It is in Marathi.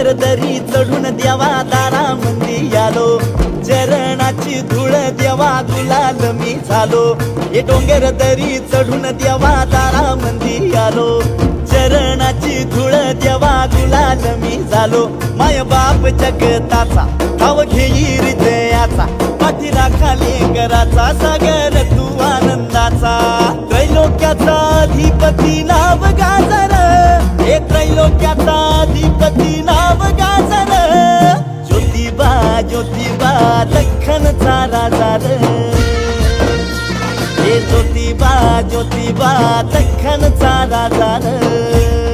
डोंगर दरी चढून देवा दारा मंदी आलो, चरणाची धूळ देवा गुलाल मी झालो. हे डोंगर दरी चढून देवा दारा मंदी आलो, चरणाची धूळ देवा गुलाल मी झालो. माय बाप जगताचा ठाव घेई हृदयाचा, पाठीला खाली घराचा सागर तू आनंदाचा. त्रैलोक्याचा अधिपती नाव गाजर, हे त्रैलोक्याचा अधिपती नाव गाजर. ज्योतिबा ज्योतिबा दख्खनचा राजा रे, हे ज्योतिबा ज्योतिबा दख्खनचा राजा रे.